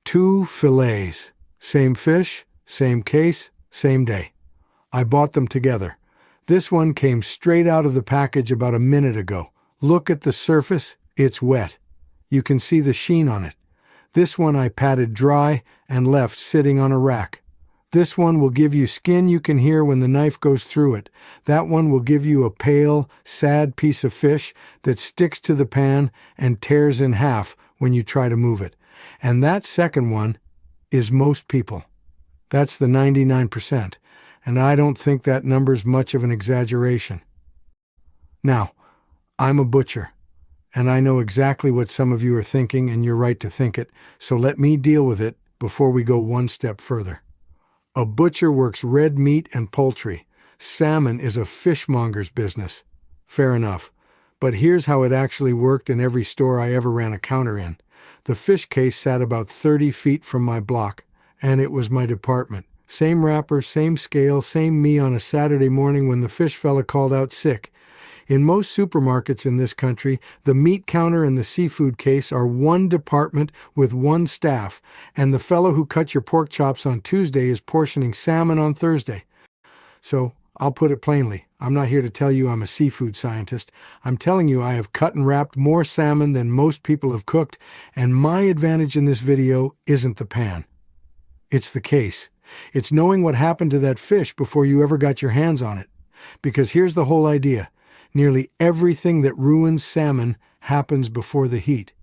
2 fillets. Same fish, same case, same day. I bought them together. This one came straight out of the package about a minute ago. Look at the surface, it's wet. You can see the sheen on it. This one I patted dry and left sitting on a rack. This one will give you skin you can hear when the knife goes through it. That one will give you a pale, sad piece of fish that sticks to the pan and tears in half when you try to move it. And that second one is most people. That's the 99%, and I don't think that number's much of an exaggeration. Now, I'm a butcher, and I know exactly what some of you are thinking, and you're right to think it, so let me deal with it before we go one step further. A butcher works red meat and poultry. Salmon is a fishmonger's business. Fair enough. But here's how it actually worked in every store I ever ran a counter in. The fish case sat about 30 feet from my block, and it was my department. Same wrapper, same scale, same me on a Saturday morning when the fish fella called out sick. In most supermarkets in this country, the meat counter and the seafood case are one department with one staff, and the fellow who cut your pork chops on Tuesday is portioning salmon on Thursday. So, I'll put it plainly, I'm not here to tell you I'm a seafood scientist. I'm telling you I have cut and wrapped more salmon than most people have cooked, and my advantage in this video isn't the pan. It's the case. It's knowing what happened to that fish before you ever got your hands on it. Because here's the whole idea. Nearly everything that ruins salmon happens before the heat.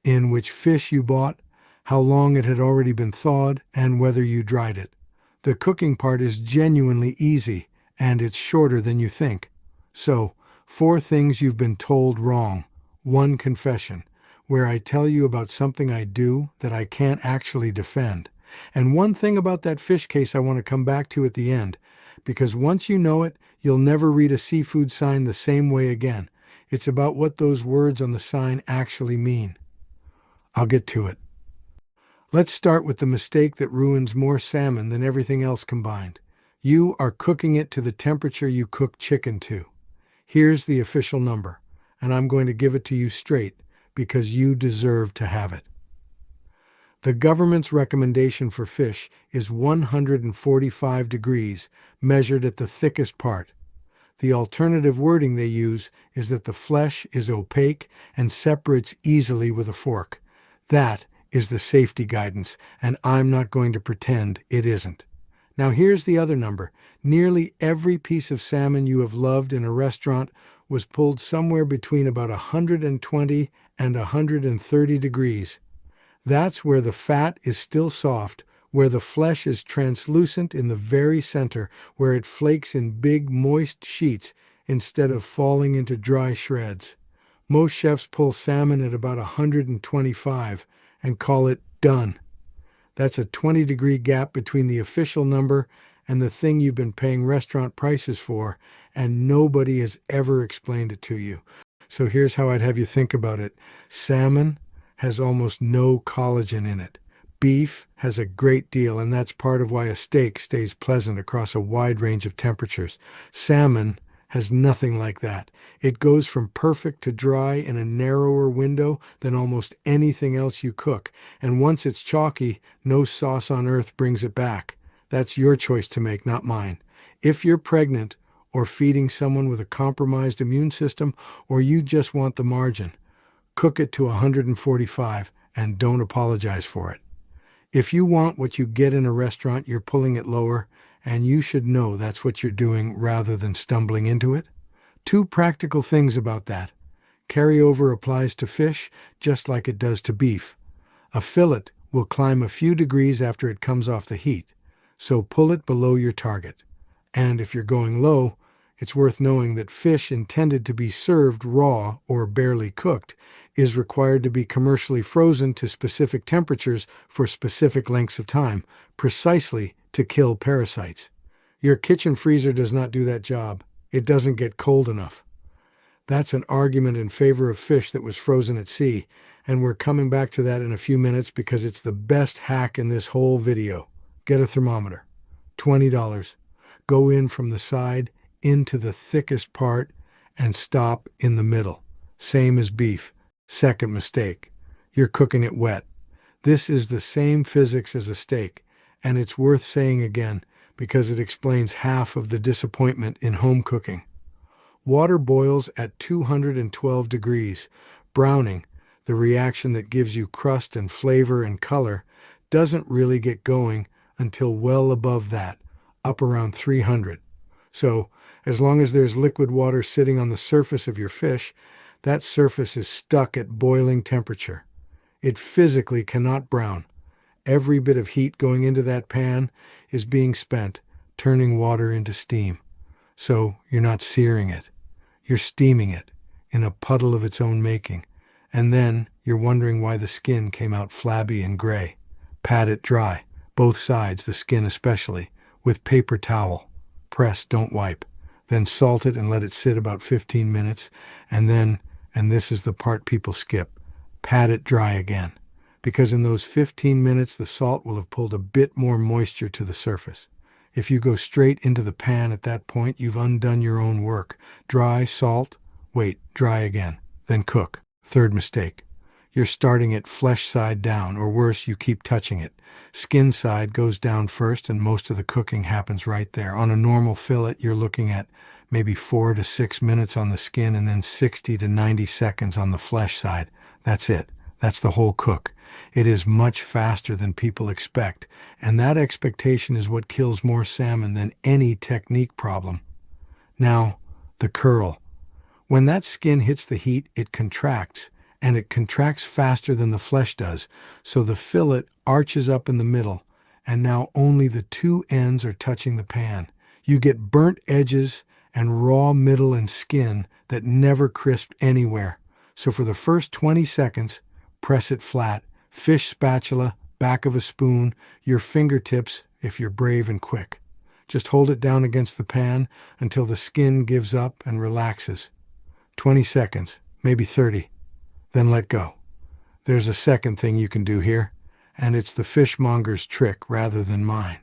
In which fish you bought, how long it had already been thawed, and whether you dried it. The cooking part is genuinely easy, and it's shorter than you think. So, 4 things you've been told wrong. 1 confession, where I tell you about something I do that I can't actually defend. And 1 thing about that fish case I want to come back to at the end, because once you know it, you'll never read a seafood sign the same way again. It's about what those words on the sign actually mean. I'll get to it. Let's start with the mistake that ruins more salmon than everything else combined. You are cooking it to the temperature you cook chicken to. Here's the official number, and I'm going to give it to you straight because you deserve to have it. The government's recommendation for fish is 145 degrees, measured at the thickest part. The alternative wording they use is that the flesh is opaque and separates easily with a fork. That is the safety guidance, and I'm not going to pretend it isn't. Now here's the other number. Nearly every piece of salmon you have loved in a restaurant was pulled somewhere between about 120 and 130 degrees. That's where the fat is still soft, where the flesh is translucent in the very center, where it flakes in big, moist sheets instead of falling into dry shreds. Most chefs pull salmon at about 125 and call it done. That's a 20-degree gap between the official number and the thing you've been paying restaurant prices for, and nobody has ever explained it to you. So here's how I'd have you think about it. Salmon has almost no collagen in it. Beef has a great deal, and that's part of why a steak stays pleasant across a wide range of temperatures. Salmon has nothing like that. It goes from perfect to dry in a narrower window than almost anything else you cook, and once it's chalky, no sauce on earth brings it back. That's your choice to make, not mine. If you're pregnant, or feeding someone with a compromised immune system, or you just want the margin, cook it to 145 and don't apologize for it. If you want what you get in a restaurant, you're pulling it lower, and you should know that's what you're doing rather than stumbling into it. 2 practical things about that. Carryover applies to fish just like it does to beef. A fillet will climb a few degrees after it comes off the heat, so pull it below your target. And if you're going low, it's worth knowing that fish intended to be served raw or barely cooked is required to be commercially frozen to specific temperatures for specific lengths of time, precisely to kill parasites. Your kitchen freezer does not do that job. It doesn't get cold enough. That's an argument in favor of fish that was frozen at sea, and we're coming back to that in a few minutes because it's the best hack in this whole video. Get a thermometer. $20. Go in from the side, into the thickest part, and stop in the middle. Same as beef. Second mistake. You're cooking it wet. This is the same physics as a steak, and it's worth saying again because it explains half of the disappointment in home cooking. Water boils at 212 degrees. Browning, the reaction that gives you crust and flavor and color, doesn't really get going until well above that, up around 300. So, as long as there's liquid water sitting on the surface of your fish, that surface is stuck at boiling temperature. It physically cannot brown. Every bit of heat going into that pan is being spent turning water into steam. So you're not searing it. You're steaming it in a puddle of its own making. And then you're wondering why the skin came out flabby and gray. Pat it dry, both sides, the skin especially, with paper towel. Press, don't wipe. Then salt it and let it sit about 15 minutes. And then, and this is the part people skip, pat it dry again. Because in those 15 minutes, the salt will have pulled a bit more moisture to the surface. If you go straight into the pan at that point, you've undone your own work. Dry, salt, wait, dry again, then cook. Third mistake. You're starting it flesh side down, or worse, you keep touching it. Skin side goes down first, and most of the cooking happens right there. On a normal fillet, you're looking at maybe 4 to 6 minutes on the skin and then 60 to 90 seconds on the flesh side. That's it. That's the whole cook. It is much faster than people expect, and that expectation is what kills more salmon than any technique problem. Now, the curl. When that skin hits the heat, it contracts, and it contracts faster than the flesh does, so the fillet arches up in the middle, and now only the two ends are touching the pan. You get burnt edges and raw middle and skin that never crisped anywhere. So for the first 20 seconds, press it flat. Fish spatula, back of a spoon, your fingertips if you're brave and quick. Just hold it down against the pan until the skin gives up and relaxes. 20 seconds, maybe 30. Then let go. There's a second thing you can do here, and it's the fishmonger's trick rather than mine.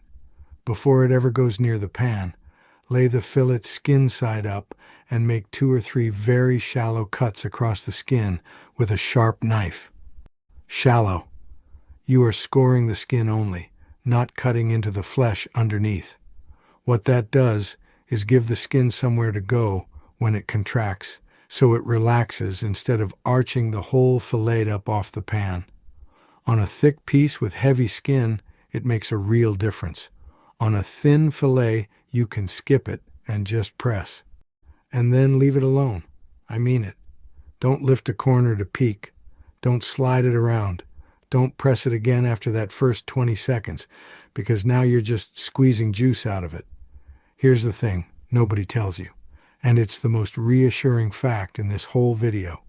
Before it ever goes near the pan, lay the fillet skin side up and make 2 or 3 very shallow cuts across the skin with a sharp knife. Shallow. You are scoring the skin only, not cutting into the flesh underneath. What that does is give the skin somewhere to go when it contracts, so it relaxes instead of arching the whole fillet up off the pan. On a thick piece with heavy skin, it makes a real difference. On a thin fillet, you can skip it and just press. And then leave it alone. I mean it. Don't lift a corner to peek. Don't slide it around. Don't press it again after that first 20 seconds, because now you're just squeezing juice out of it. Here's the thing nobody tells you, and it's the most reassuring fact in this whole video.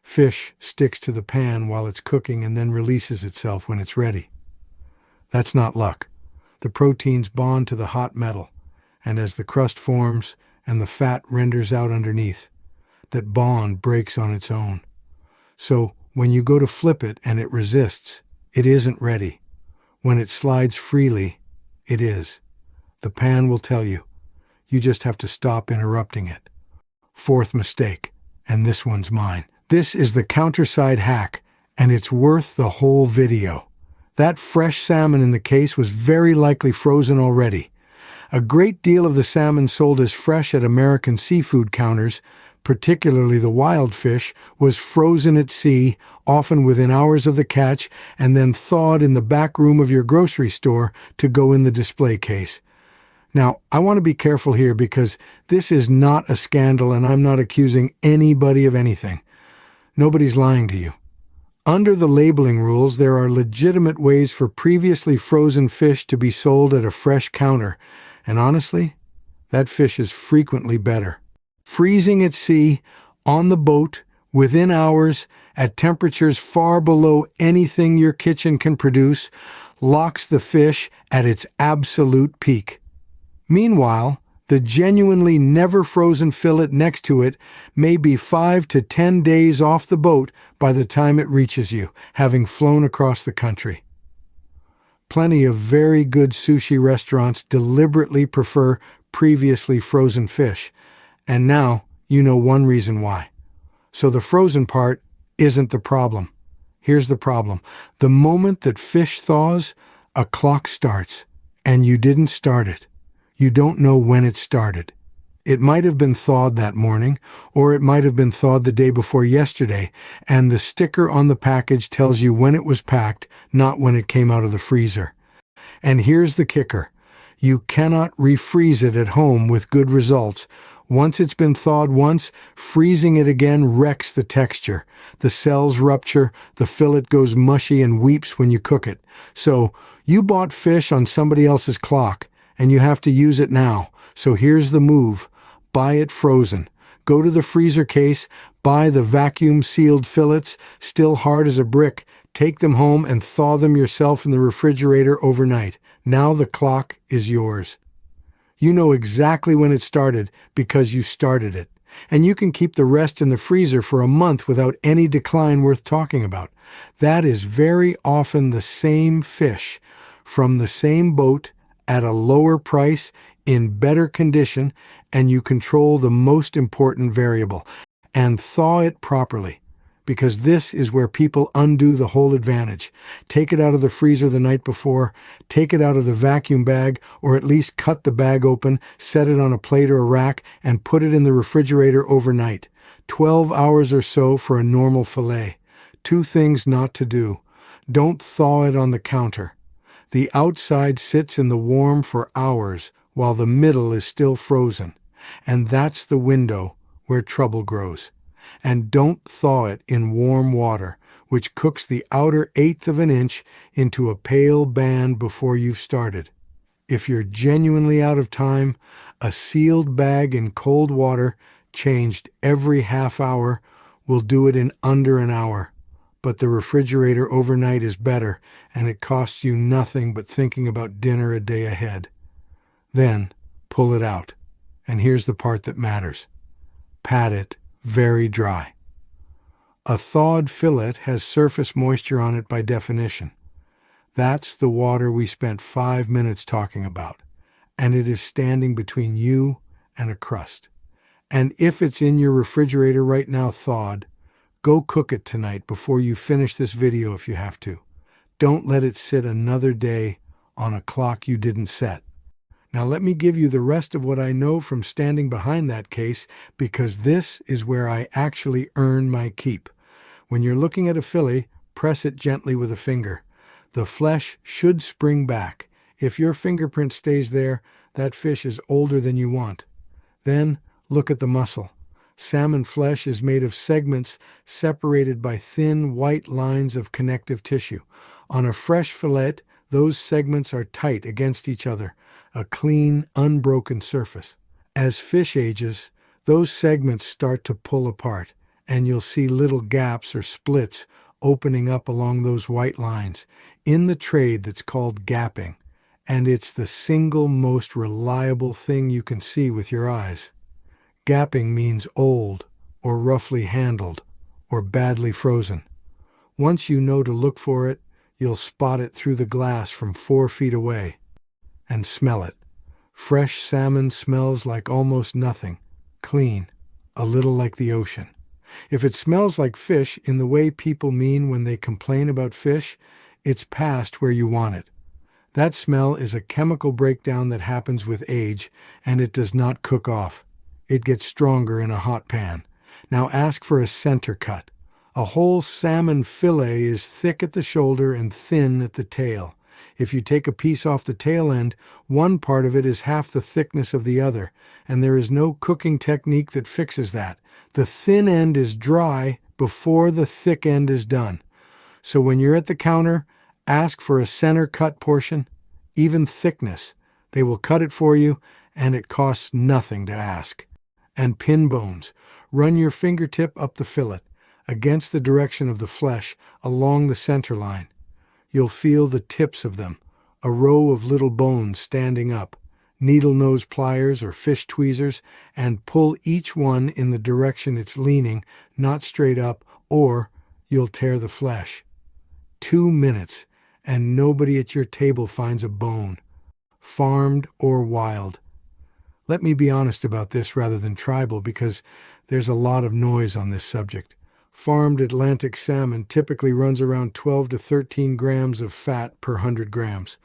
Fish sticks to the pan while it's cooking and then releases itself when it's ready. That's not luck. The proteins bond to the hot metal, and as the crust forms and the fat renders out underneath, that bond breaks on its own. So, when you go to flip it and it resists, it isn't ready. When it slides freely, it is. The pan will tell you. You just have to stop interrupting it. Fourth mistake, and this one's mine. This is the counterside hack, and it's worth the whole video. That fresh salmon in the case was very likely frozen already. A great deal of the salmon sold as fresh at American seafood counters, particularly the wild fish, was frozen at sea, often within hours of the catch, and then thawed in the back room of your grocery store to go in the display case. Now, I want to be careful here because this is not a scandal and I'm not accusing anybody of anything. Nobody's lying to you. Under the labeling rules, there are legitimate ways for previously frozen fish to be sold at a fresh counter, and honestly, that fish is frequently better. Freezing at sea, on the boat, within hours, at temperatures far below anything your kitchen can produce, locks the fish at its absolute peak. Meanwhile, the genuinely never frozen fillet next to it may be 5 to 10 days off the boat by the time it reaches you, having flown across the country. Plenty of very good sushi restaurants deliberately prefer previously frozen fish, and now you know one reason why. So the frozen part isn't the problem. Here's the problem. The moment that fish thaws, a clock starts, and you didn't start it. You don't know when it started. It might have been thawed that morning, or it might have been thawed the day before yesterday, and the sticker on the package tells you when it was packed, not when it came out of the freezer. And here's the kicker. You cannot refreeze it at home with good results. Once it's been thawed once, freezing it again wrecks the texture. The cells rupture, the fillet goes mushy and weeps when you cook it. So, you bought fish on somebody else's clock, and you have to use it now. So here's the move. Buy it frozen. Go to the freezer case, buy the vacuum-sealed fillets, still hard as a brick. Take them home and thaw them yourself in the refrigerator overnight. Now the clock is yours. You know exactly when it started because you started it. And you can keep the rest in the freezer for a month without any decline worth talking about. That is very often the same fish from the same boat at a lower price in better condition, and you control the most important variable. And thaw it properly, because this is where people undo the whole advantage. Take it out of the freezer the night before, take it out of the vacuum bag, or at least cut the bag open, set it on a plate or a rack, and put it in the refrigerator overnight. 12 hours or so for a normal fillet. 2 things not to do. Don't thaw it on the counter. The outside sits in the warm for hours, while the middle is still frozen. And that's the window where trouble grows. And don't thaw it in warm water, which cooks the outer 1/8 of an inch into a pale band before you've started. If you're genuinely out of time, a sealed bag in cold water, changed every half hour, will do it in under an hour. But the refrigerator overnight is better, and it costs you nothing but thinking about dinner a day ahead. Then, pull it out. And here's the part that matters. Pat it very dry. A thawed fillet has surface moisture on it by definition. That's the water we spent 5 minutes talking about, and it is standing between you and a crust. And if it's in your refrigerator right now thawed, go cook it tonight before you finish this video if you have to. Don't let it sit another day on a clock you didn't set. Now let me give you the rest of what I know from standing behind that case, because this is where I actually earn my keep. When you're looking at a fillet, press it gently with a finger. The flesh should spring back. If your fingerprint stays there, that fish is older than you want. Then look at the muscle. Salmon flesh is made of segments separated by thin white lines of connective tissue. On a fresh fillet, those segments are tight against each other, a clean, unbroken surface. As fish ages, those segments start to pull apart, and you'll see little gaps or splits opening up along those white lines. In the trade, that's called gapping, and it's the single most reliable thing you can see with your eyes. Gapping means old, or roughly handled, or badly frozen. Once you know to look for it, you'll spot it through the glass from 4 feet away. And smell it. Fresh salmon smells like almost nothing. Clean. A little like the ocean. If it smells like fish in the way people mean when they complain about fish, it's past where you want it. That smell is a chemical breakdown that happens with age, and it does not cook off. It gets stronger in a hot pan. Now ask for a center cut. A whole salmon fillet is thick at the shoulder and thin at the tail. If you take a piece off the tail end, one part of it is half the thickness of the other, and there is no cooking technique that fixes that. The thin end is dry before the thick end is done. So when you're at the counter, ask for a center cut portion, even thickness. They will cut it for you, and it costs nothing to ask. And pin bones. Run your fingertip up the fillet, against the direction of the flesh, along the center line. You'll feel the tips of them, a row of little bones standing up, needle nose pliers or fish tweezers, and pull each one in the direction it's leaning, not straight up, or you'll tear the flesh. 2 minutes, and nobody at your table finds a bone, farmed or wild. Let me be honest about this rather than tribal, because there's a lot of noise on this subject. Farmed Atlantic salmon typically runs around 12 to 13 grams of fat per 100 grams.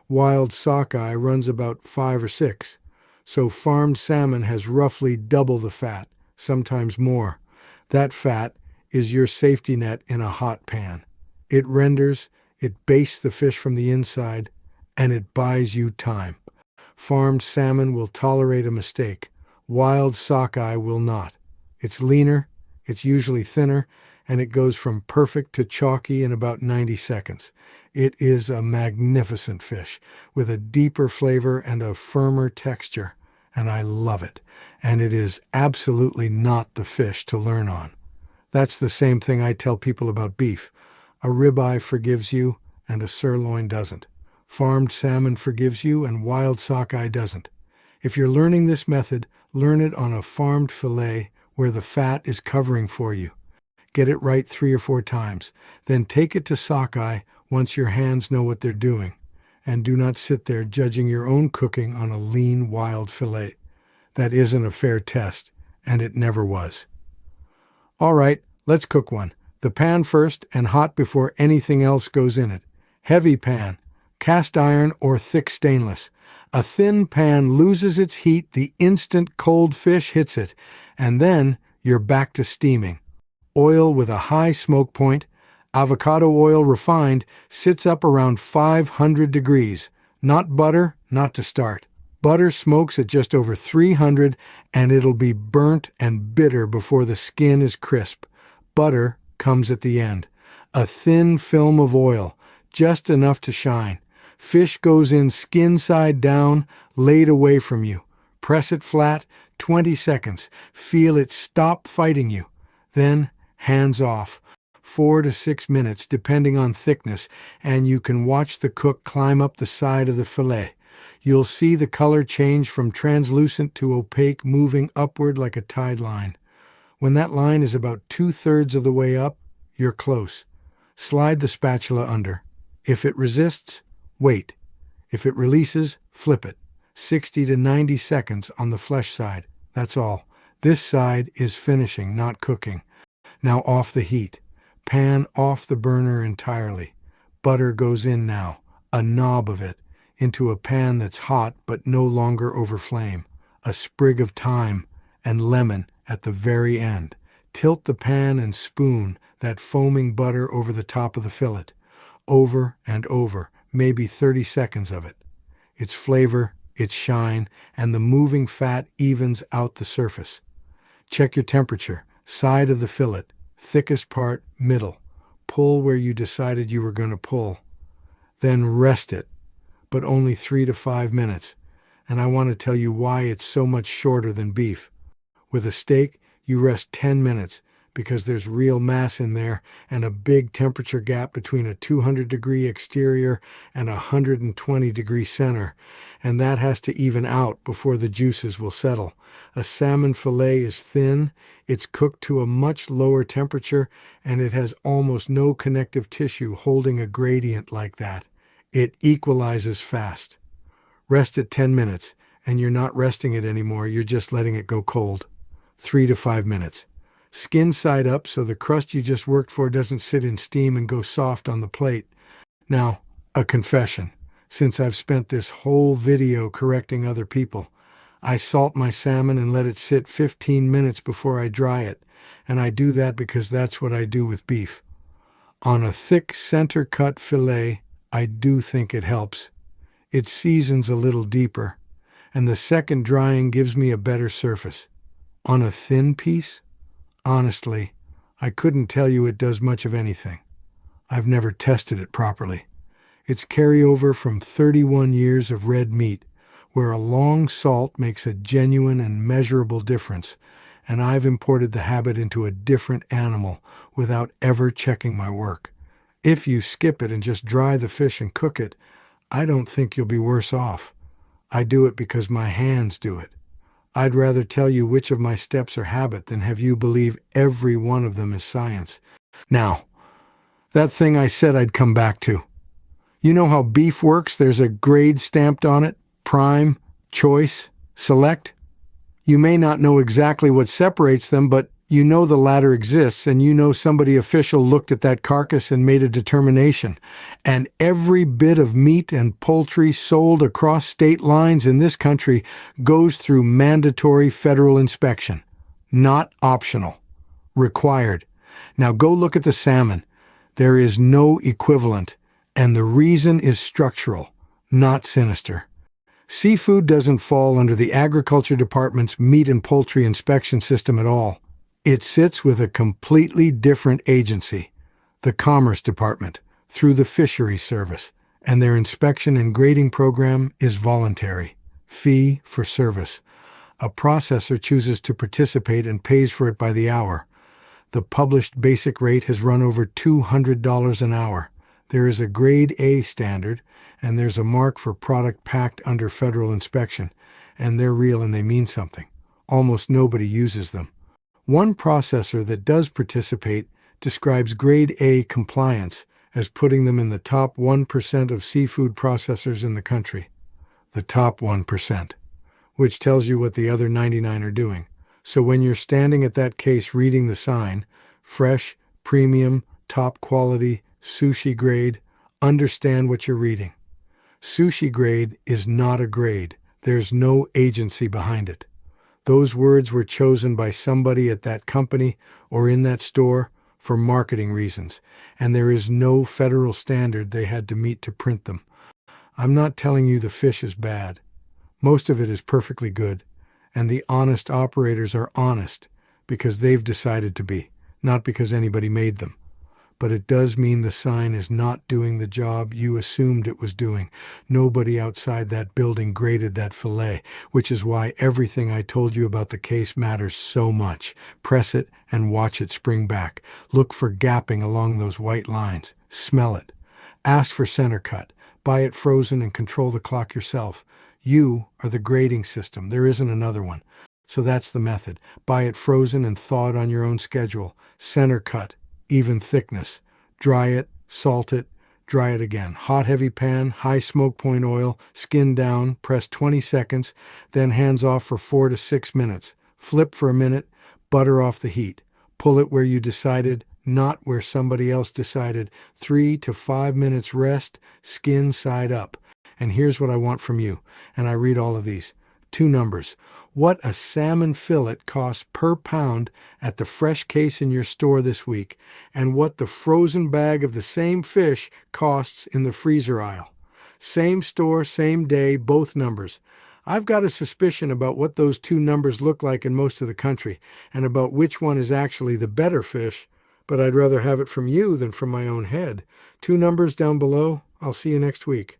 Wild sockeye runs about 5 or 6. So farmed salmon has roughly double the fat, sometimes more. That fat is your safety net in a hot pan. It renders, it bastes the fish from the inside, and it buys you time. Farmed salmon will tolerate a mistake. Wild sockeye will not. It's leaner, it's usually thinner, and it goes from perfect to chalky in about 90 seconds. It is a magnificent fish with a deeper flavor and a firmer texture, and I love it. And it is absolutely not the fish to learn on. That's the same thing I tell people about beef. A ribeye forgives you, and a sirloin doesn't. Farmed salmon forgives you, and wild sockeye doesn't. If you're learning this method, learn it on a farmed fillet where the fat is covering for you. Get it right 3 or 4 times. Then take it to sockeye once your hands know what they're doing. And do not sit there judging your own cooking on a lean, wild fillet. That isn't a fair test, and it never was. All right, let's cook one. The pan first and hot before anything else goes in it. Heavy pan, cast iron or thick stainless. A thin pan loses its heat the instant cold fish hits it, and then you're back to steaming. Oil with a high smoke point, avocado oil refined, sits up around 500 degrees. Not butter, not to start. Butter smokes at just over 300, and it'll be burnt and bitter before the skin is crisp. Butter comes at the end. A thin film of oil, just enough to shine. Fish goes in skin side down, laid away from you. Press it flat, 20 seconds. Feel it stop fighting you. Then, hands off. 4 to 6 minutes, depending on thickness, and you can watch the cook climb up the side of the fillet. You'll see the color change from translucent to opaque, moving upward like a tide line. When that line is about 2/3 of the way up, you're close. Slide the spatula under. If it resists, wait. If it releases, flip it. 60 to 90 seconds on the flesh side. That's all. This side is finishing, not cooking. Now off the heat. Pan off the burner entirely. Butter goes in now, a knob of it, into a pan that's hot but no longer over flame. A sprig of thyme and lemon at the very end. Tilt the pan and spoon that foaming butter over the top of the fillet. Over and over, maybe 30 seconds of it. Its flavor, its shine, and the moving fat evens out the surface. Check your temperature. Side of the fillet, thickest part, middle. Pull where you decided you were going to pull. Then rest it, but only 3 to 5 minutes. And I want to tell you why it's so much shorter than beef. With a steak, you rest 10 minutes because there's real mass in there and a big temperature gap between a 200-degree exterior and a 120-degree center, and that has to even out before the juices will settle. A salmon fillet is thin, it's cooked to a much lower temperature, and it has almost no connective tissue holding a gradient like that. It equalizes fast. Rest it 10 minutes, and you're not resting it anymore, you're just letting it go cold. 3 to 5 minutes. Skin side up so the crust you just worked for doesn't sit in steam and go soft on the plate. Now, a confession. Since I've spent this whole video correcting other people, I salt my salmon and let it sit 15 minutes before I dry it, and I do that because that's what I do with beef. On a thick center-cut fillet, I do think it helps. It seasons a little deeper, and the second drying gives me a better surface. On a thin piece, honestly, I couldn't tell you it does much of anything. I've never tested it properly. It's carryover from 31 years of red meat, where a long salt makes a genuine and measurable difference, and I've imported the habit into a different animal without ever checking my work. If you skip it and just dry the fish and cook it, I don't think you'll be worse off. I do it because my hands do it. I'd rather tell you which of my steps are habit than have you believe every one of them is science. Now, that thing I said I'd come back to. You know how beef works? There's a grade stamped on it: prime, choice, select. You may not know exactly what separates them, but You know the ladder exists, and you know somebody official looked at that carcass and made a determination. And every bit of meat and poultry sold across state lines in this country goes through mandatory federal inspection. Not optional. Required. Now go look at the salmon. There is no equivalent, and the reason is structural, not sinister. Seafood doesn't fall under the Agriculture Department's meat and poultry inspection system at all. It sits with a completely different agency, the Commerce Department, through the Fisheries Service, and their inspection and grading program is voluntary, fee for service. A processor chooses to participate and pays for it by the hour. The published basic rate has run over $200 an hour. There is a Grade A standard, and there's a mark for product packed under federal inspection, and they're real and they mean something. Almost nobody uses them. One processor that does participate describes Grade A compliance as putting them in the top 1% of seafood processors in the country. The top 1%, which tells you what the other 99 are doing. So when you're standing at that case reading the sign, fresh, premium, top quality, sushi grade, understand what you're reading. Sushi grade is not a grade. There's no agency behind it. Those words were chosen by somebody at that company or in that store for marketing reasons, and there is no federal standard they had to meet to print them. I'm not telling you the fish is bad. Most of it is perfectly good, and the honest operators are honest because they've decided to be, not because anybody made them. But it does mean the sign is not doing the job you assumed it was doing. Nobody outside that building graded that fillet, which is why everything I told you about the case matters so much. Press it and watch it spring back. Look for gapping along those white lines. Smell it. Ask for center cut. Buy it frozen and control the clock yourself. You are the grading system. There isn't another one. So that's the method. Buy it frozen and thaw it on your own schedule. Center cut. Even thickness. Dry it, salt it, dry it again. Hot heavy pan, high smoke point oil, skin down, press 20 seconds, then hands off for 4 to 6 minutes. Flip for a minute, butter off the heat. Pull it where you decided, not where somebody else decided. 3 to 5 minutes rest, skin side up. And here's what I want from you, and I read all of these. 2 numbers. What a salmon fillet costs per pound at the fresh case in your store this week, and what the frozen bag of the same fish costs in the freezer aisle. Same store, same day, both numbers. I've got a suspicion about what those 2 numbers look like in most of the country, and about which one is actually the better fish, but I'd rather have it from you than from my own head. 2 numbers down below. I'll see you next week.